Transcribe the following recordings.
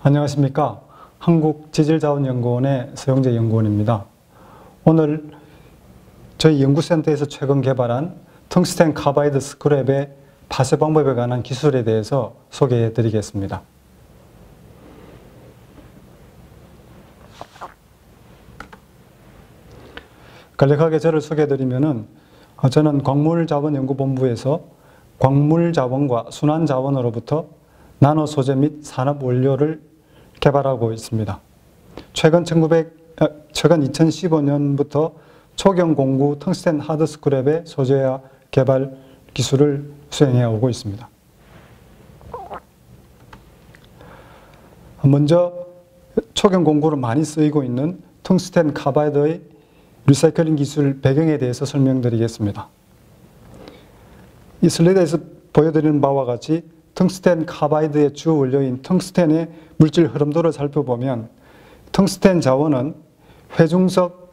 안녕하십니까. 한국지질자원연구원의 서영재 연구원입니다. 오늘 저희 연구센터에서 최근 개발한 텅스텐 카바이드 스크랩의 파쇄 방법에 관한 기술에 대해서 소개해 드리겠습니다. 간략하게 저를 소개해 드리면은 저는 광물자원연구본부에서 광물자원과 순환자원으로부터 나노 소재 및 산업 원료를 개발하고 있습니다. 최근 2015년부터 초경 공구 텅스텐 하드 스크랩의 소재화 개발 기술을 수행해 오고 있습니다. 먼저 초경 공구로 많이 쓰이고 있는 텅스텐 카바이드의 리사이클링 기술 배경에 대해서 설명드리겠습니다. 이 슬라이드에서 보여드리는 바와 같이 텅스텐 카바이드의 주 원료인 텅스텐의 물질 흐름도를 살펴보면 텅스텐 자원은 회중석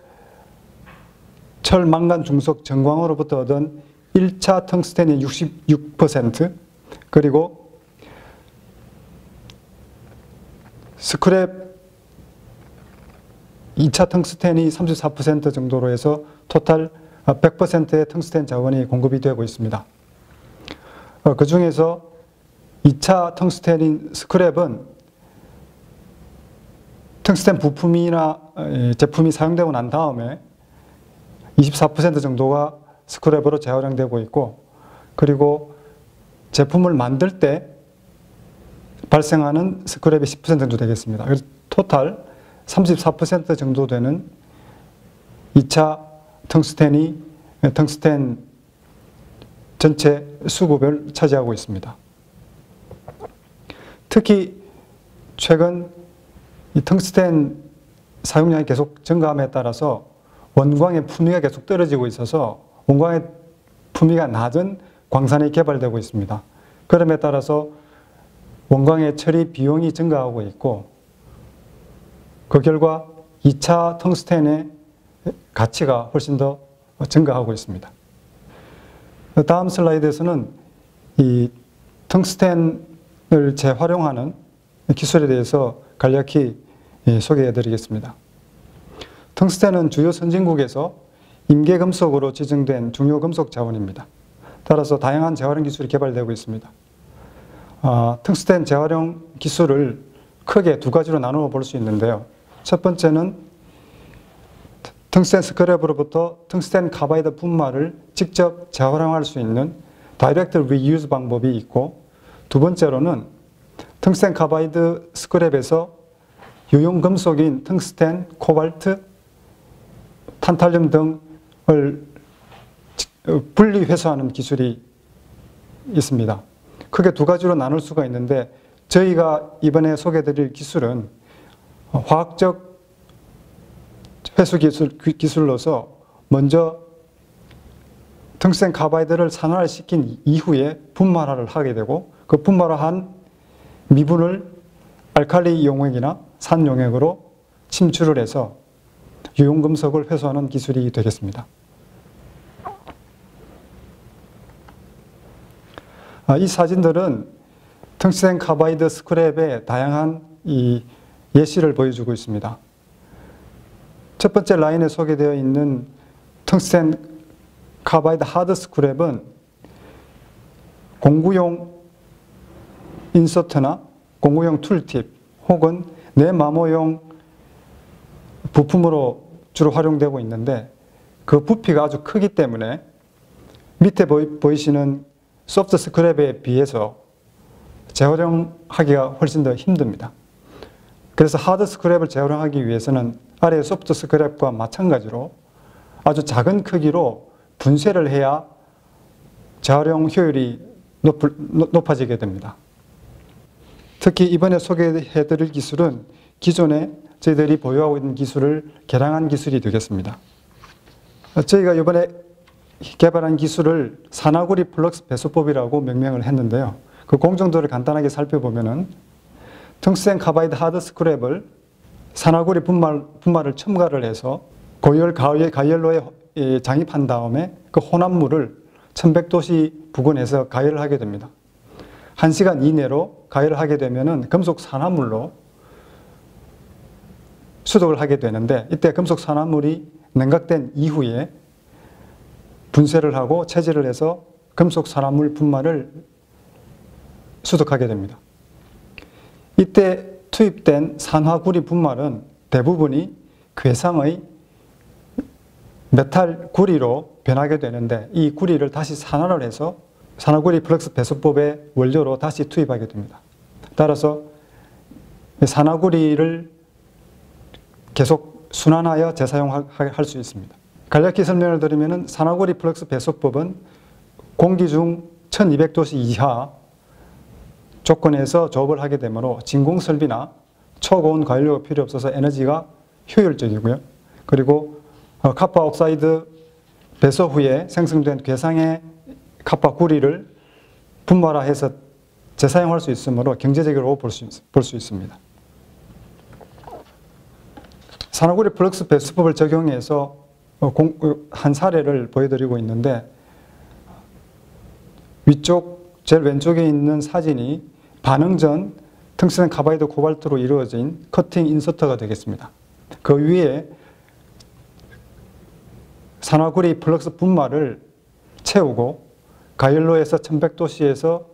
철 망간 중석 정광으로부터 얻은 1차 텅스텐이 66%, 그리고 스크랩 2차 텅스텐이 34% 정도로 해서 토탈 100%의 텅스텐 자원이 공급이 되고 있습니다. 그 중에서 2차 텅스텐인 스크랩은 텅스텐 부품이나 제품이 사용되고 난 다음에 24% 정도가 스크랩으로 재활용되고 있고, 그리고 제품을 만들 때 발생하는 스크랩이 10% 정도 되겠습니다. 그래서 토탈 34% 정도 되는 2차 텅스텐이 텅스텐 전체 수급을 차지하고 있습니다. 특히 최근 이 텅스텐 사용량이 계속 증가함에 따라서 원광의 품위가 계속 떨어지고 있어서 원광의 품위가 낮은 광산이 개발되고 있습니다. 그럼에 따라서 원광의 처리 비용이 증가하고 있고, 그 결과 2차 텅스텐의 가치가 훨씬 더 증가하고 있습니다. 다음 슬라이드에서는 이 텅스텐을 재활용하는 기술에 대해서 간략히 소개해 드리겠습니다. 텅스텐은 주요 선진국에서 임계금속으로 지정된 중요 금속 자원입니다. 따라서 다양한 재활용 기술이 개발되고 있습니다. 텅스텐 재활용 기술을 크게 두 가지로 나누어 볼 수 있는데요. 첫 번째는 텅스텐 스크랩으로부터 텅스텐 카바이드 분말을 직접 재활용할 수 있는 다이렉트 리유즈 방법이 있고, 두 번째로는 텅스텐 카바이드 스크랩에서 유용 금속인 텅스텐, 코발트, 탄탈륨 등을 분리 회수하는 기술이 있습니다. 크게 두 가지로 나눌 수가 있는데, 저희가 이번에 소개해드릴 기술은 화학적 회수 기술로서 먼저 텅스텐 카바이드를 산화시킨 이후에 분말화를 하게 되고, 그 분말화한 미분을 알칼리 용액이나 산 용액으로 침출을 해서 유용금속을 회수하는 기술이 되겠습니다. 이 사진들은 텅스텐 카바이드 스크랩의 다양한 예시를 보여주고 있습니다. 첫 번째 라인에 소개되어 있는 텅스텐 카바이드 하드 스크랩은 공구용 인서트나 공구용 툴팁 혹은 내마모용 부품으로 주로 활용되고 있는데, 그 부피가 아주 크기 때문에 밑에 보이시는 소프트 스크랩에 비해서 재활용하기가 훨씬 더 힘듭니다. 그래서 하드 스크랩을 재활용하기 위해서는 아래 소프트 스크랩과 마찬가지로 아주 작은 크기로 분쇄를 해야 재활용 효율이 높아지게 됩니다. 특히 이번에 소개해드릴 기술은 기존에 저희들이 보유하고 있는 기술을 개량한 기술이 되겠습니다. 저희가 이번에 개발한 기술을 산화구리 플럭스 배수법이라고 명명을 했는데요. 그 공정도를 간단하게 살펴보면은 텅스텐 카바이드 하드 스크랩을 산화구리 분말을 첨가를 해서 고열 가열로에 장입한 다음에 그 혼합물을 1100도씨 부근에서 가열을 하게 됩니다. 1시간 이내로 가열을 하게 되면 금속 산화물로 수독을 하게 되는데 이때 금속 산화물이 냉각된 이후에 분쇄를 하고 채질을 해서 금속 산화물 분말을 수독하게 됩니다. 이때 투입된 산화구리 분말은 대부분이 괴상의 메탈 구리로 변하게 되는데 이 구리를 다시 산화를 해서 산화구리 플럭스 배수법의 원료로 다시 투입하게 됩니다. 따라서 산화구리를 계속 순환하여 재사용할 수 있습니다. 간략히 설명을 드리면 산화구리 플럭스 배수법은 공기 중 1200도씨 이하 조건에서 조업을 하게 되므로 진공 설비나 초고온 관료가 필요 없어서 에너지가 효율적이고요. 그리고 카파 옥사이드 배수 후에 생성된 괴상의 카파 구리를 분말화해서 재사용할 수 있으므로 경제적으로 볼 수 있습니다. 산화구리 플럭스 배수법을 적용해서 한 사례를 보여드리고 있는데 위쪽 제일 왼쪽에 있는 사진이 반응 전 텅스텐 카바이드 코발트로 이루어진 커팅 인서터가 되겠습니다. 그 위에 산화구리 플럭스 분말을 채우고 가열로에서 1100도씨에서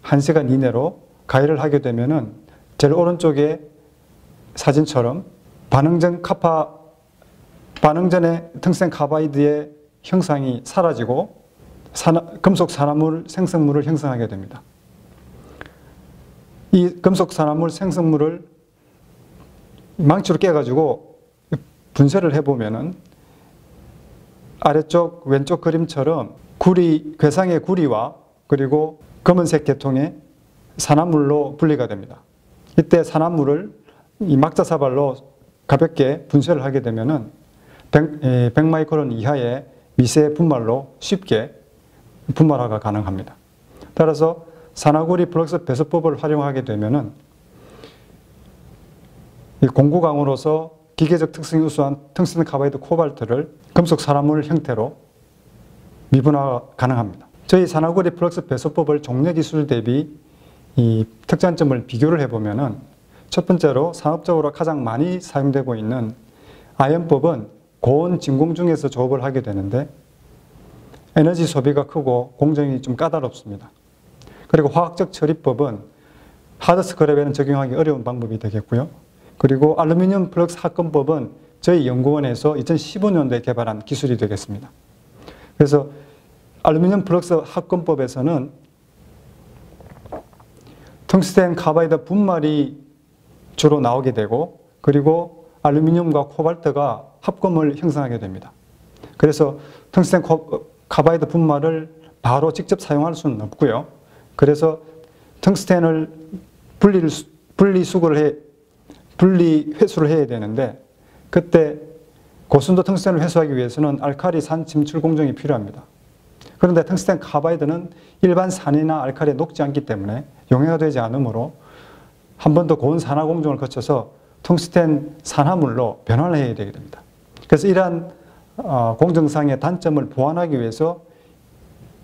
1시간 이내로 가열을 하게 되면은 제일 오른쪽에 사진처럼 반응 전에 텅스텐 카바이드의 형상이 사라지고 금속 산화물 생성물을 형성하게 됩니다. 이 금속 산화물 생성물을 망치로 깨가지고 분쇄를 해보면은 아래쪽 왼쪽 그림처럼 괴상의 구리와 그리고 검은색 계통의 산화물로 분리가 됩니다. 이때 산화물을 이 막자사발로 가볍게 분쇄를 하게 되면은 100마이크론 이하의 미세 분말로 쉽게 분말화가 가능합니다. 따라서 산화구리 플럭스 배수법을 활용하게 되면은 공구강으로서 기계적 특성이 우수한 텅스텐 카바이드 코발트를 금속 산화물 형태로 미분화가 가능합니다. 저희 산화구리 플럭스 배수법을 종래 기술 대비 이 특장점을 비교를 해보면은 첫 번째로 상업적으로 가장 많이 사용되고 있는 아연법은 고온 진공 중에서 조업을 하게 되는데 에너지 소비가 크고 공정이 좀 까다롭습니다. 그리고 화학적 처리법은 하드 스크랩에는 적용하기 어려운 방법이 되겠고요. 그리고 알루미늄 플럭스 합금법은 저희 연구원에서 2015년도에 개발한 기술이 되겠습니다. 그래서 알루미늄 플럭스 합금법에서는 텅스텐 카바이드 분말이 주로 나오게 되고 그리고 알루미늄과 코발트가 합금을 형성하게 됩니다. 그래서 텅스텐 카바이드 분말을 바로 직접 사용할 수는 없고요. 그래서 텅스텐을 분리 회수를 해야 되는데 그때 고순도 텅스텐을 회수하기 위해서는 알칼리 산 침출 공정이 필요합니다. 그런데 텅스텐 카바이드는 일반 산이나 알칼리에 녹지 않기 때문에 용해가 되지 않으므로 한 번 더 고온 산화 공정을 거쳐서 텅스텐 산화물로 변환을 해야 되게 됩니다. 그래서 이러한 공정상의 단점을 보완하기 위해서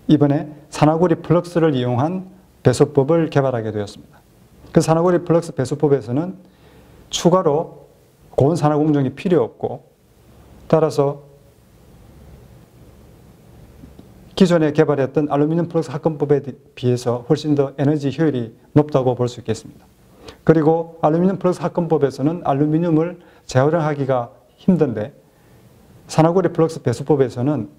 이번에 산화구리 플럭스를 이용한 배수법을 개발하게 되었습니다. 그 산화구리 플럭스 배수법에서는 추가로 고온 산화 공정이 필요 없고 따라서 기존에 개발했던 알루미늄 플럭스 합금법에 비해서 훨씬 더 에너지 효율이 높다고 볼 수 있겠습니다. 그리고 알루미늄 플럭스 합금법에서는 알루미늄을 재활용하기가 힘든데 산화구리 플럭스 배수법에서는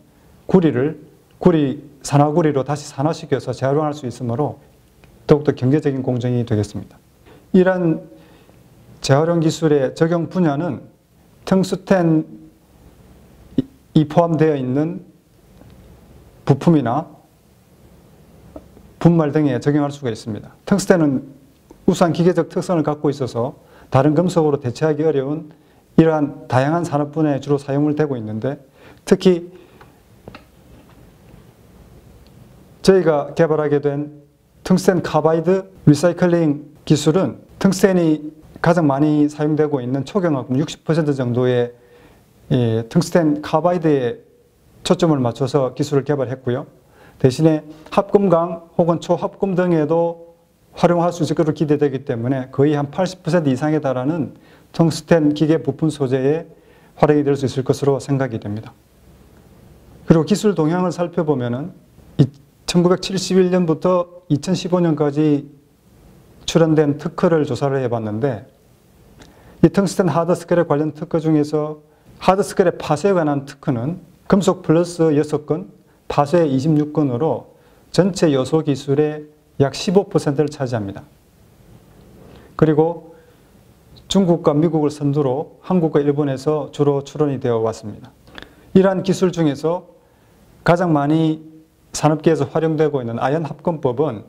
산화구리로 다시 산화시켜서 재활용할 수 있으므로 더욱더 경제적인 공정이 되겠습니다. 이러한 재활용 기술의 적용 분야는 텅스텐이 포함되어 있는 부품이나 분말 등에 적용할 수가 있습니다. 텅스텐은 우수한 기계적 특성을 갖고 있어서 다른 금속으로 대체하기 어려운 이러한 다양한 산업 분야에 주로 사용을 되고 있는데 특히 저희가 개발하게 된 텅스텐 카바이드 리사이클링 기술은 텅스텐이 가장 많이 사용되고 있는 초경합금 60% 정도의 텅스텐 카바이드에 초점을 맞춰서 기술을 개발했고요. 대신에 합금강 혹은 초합금 등에도 활용할 수 있을 것으로 기대되기 때문에 거의 한 80% 이상에 달하는 텅스텐 기계 부품 소재에 활용이 될 수 있을 것으로 생각이 됩니다. 그리고 기술 동향을 살펴보면은 1971년부터 2015년까지 출연된 특허를 조사를 해봤는데, 이 텅스텐 하드 스크랩 관련 특허 중에서 하드 스크랩 파쇄에 관한 특허는 금속 플러스 6건, 파쇄 26건으로 전체 요소 기술의 약 15%를 차지합니다. 그리고 중국과 미국을 선두로 한국과 일본에서 주로 출원이 되어 왔습니다. 이러한 기술 중에서 가장 많이 산업계에서 활용되고 있는 아연 합금법은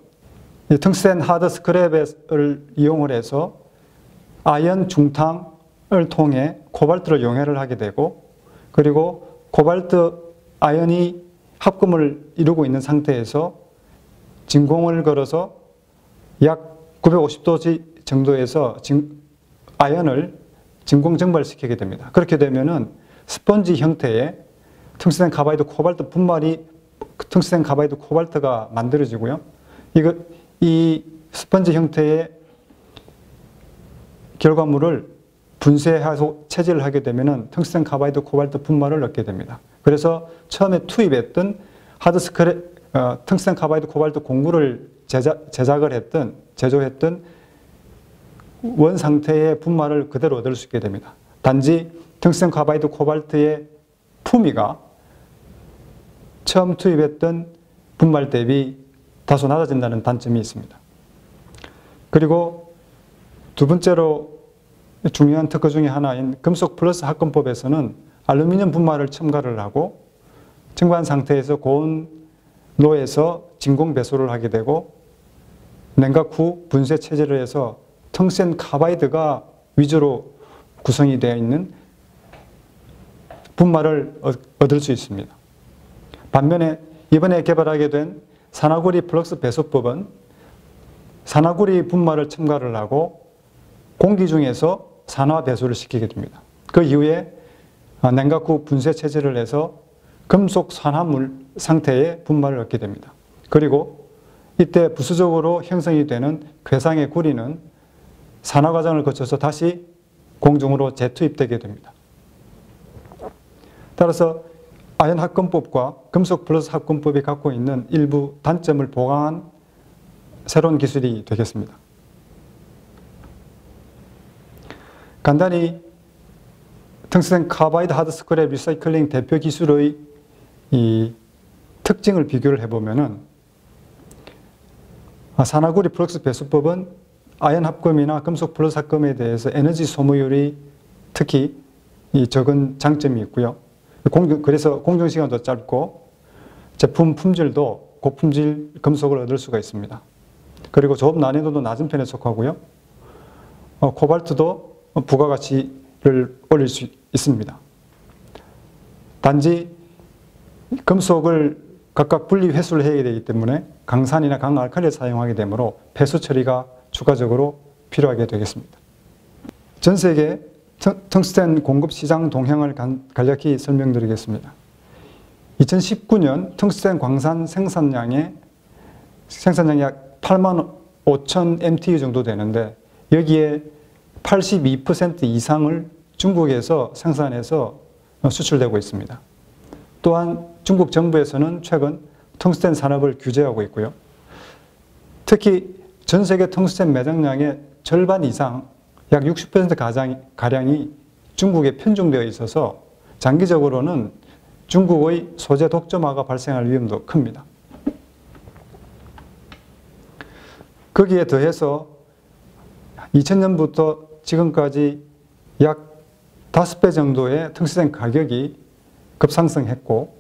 텅스텐 하드 스크랩을 이용을 해서 아연 중탕을 통해 코발트를 용해를 하게 되고, 그리고 코발트 아연이 합금을 이루고 있는 상태에서 진공을 걸어서 약 950도 정도에서 아연을 진공 증발시키게 됩니다. 그렇게 되면은 스펀지 형태의 텅스텐 카바이드 코발트 분말이 텅스텐 카바이드 코발트가 만들어지고요. 이 스펀지 형태의 결과물을 분쇄하고 체질을 하게 되면은 텅스텐 카바이드 코발트 분말을 얻게 됩니다. 그래서 처음에 투입했던 하드 스크랩, 텅스텐 카바이드 코발트 공구를 제조했던 원 상태의 분말을 그대로 얻을 수 있게 됩니다. 단지 텅스텐 카바이드 코발트의 품위가 처음 투입했던 분말 대비 다소 낮아진다는 단점이 있습니다. 그리고 두 번째로 중요한 특허 중에 하나인 금속 플러스 합금법에서는 알루미늄 분말을 첨가를 하고 첨가한 상태에서 고온로에서 진공 배수를 하게 되고 냉각 후 분쇄 체질을 해서 텅스텐 카바이드가 위주로 구성이 되어 있는 분말을 얻을 수 있습니다. 반면에 이번에 개발하게 된 산화구리 플럭스 배수법은 산화구리 분말을 첨가를 하고 공기 중에서 산화 배수를 시키게 됩니다. 그 이후에 냉각 후 분쇄 체질을 해서 금속 산화물 상태의 분말을 얻게 됩니다. 그리고 이때 부수적으로 형성이 되는 괴상의 구리는 산화 과정을 거쳐서 다시 공중으로 재투입되게 됩니다. 따라서 아연 합금법과 금속 플러스 합금법이 갖고 있는 일부 단점을 보강한 새로운 기술이 되겠습니다. 간단히 텅스텐 카바이드 하드 스크랩 리사이클링 대표 기술의 이 특징을 비교를 해보면은 산화구리 플럭스 배수법은 아연 합금이나 금속 플러스 합금에 대해서 에너지 소모율이 특히 적은 장점이 있고요. 그래서 공정 시간도 짧고 제품 품질도 고품질 금속을 얻을 수가 있습니다. 그리고 조업 난이도도 낮은 편에 속하고요. 코발트도 부가가치를 올릴 수 있습니다. 단지 금속을 각각 분리 회수를 해야 되기 때문에 강산이나 강알칼리를 사용하게 되므로 폐수 처리가 추가적으로 필요하게 되겠습니다. 전 세계 텅스텐 공급 시장 동향을 간략히 설명드리겠습니다. 2019년 텅스텐 광산 생산량이 약 8만 5천 MTU 정도 되는데 여기에 82% 이상을 중국에서 생산해서 수출되고 있습니다. 또한 중국 정부에서는 최근 텅스텐 산업을 규제하고 있고요. 특히 전 세계 텅스텐 매장량의 절반 이상, 약 60%가량이 중국에 편중되어 있어서 장기적으로는 중국의 소재 독점화가 발생할 위험도 큽니다. 거기에 더해서 2000년부터 지금까지 약 5배 정도의 텅스텐 가격이 급상승했고,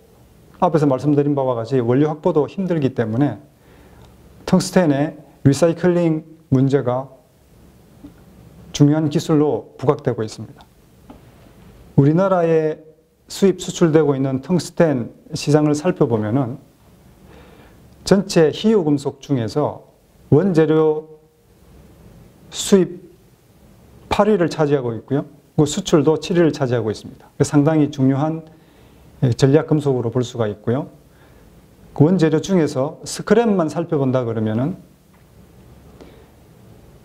앞에서 말씀드린 바와 같이 원료 확보도 힘들기 때문에 텅스텐의 리사이클링 문제가 중요한 기술로 부각되고 있습니다. 우리나라에 수입 수출되고 있는 텅스텐 시장을 살펴보면은 전체 희유금속 중에서 원재료 수입 8위를 차지하고 있고요. 수출도 7위를 차지하고 있습니다. 상당히 중요한 전략금속으로 볼 수가 있고요. 그 원재료 중에서 스크랩만 살펴본다 그러면은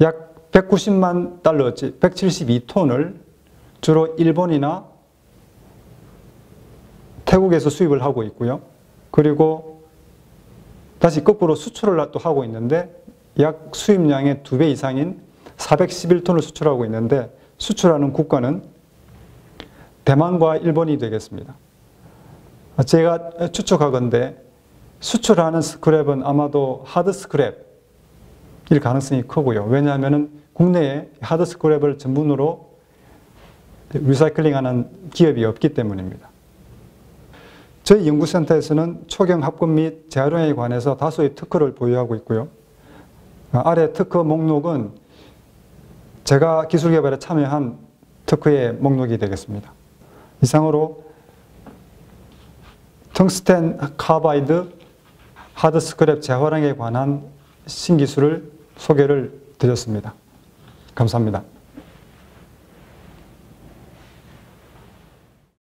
약 190만 달러치 172톤을 주로 일본이나 태국에서 수입을 하고 있고요. 그리고 다시 거꾸로 수출을 또 하고 있는데 약 수입량의 2배 이상인 411톤을 수출하고 있는데 수출하는 국가는 대만과 일본이 되겠습니다. 제가 추측하건대 수출하는 스크랩은 아마도 하드 스크랩일 가능성이 크고요. 왜냐하면 국내에 하드 스크랩을 전문으로 리사이클링하는 기업이 없기 때문입니다. 저희 연구센터에서는 초경 합금 및 재활용에 관해서 다수의 특허를 보유하고 있고요. 아래 특허 목록은 제가 기술 개발에 참여한 특허의 목록이 되겠습니다. 이상으로 텅스텐 카바이드 하드 스크랩 재활용에 관한 신기술을 소개를 드렸습니다. 감사합니다.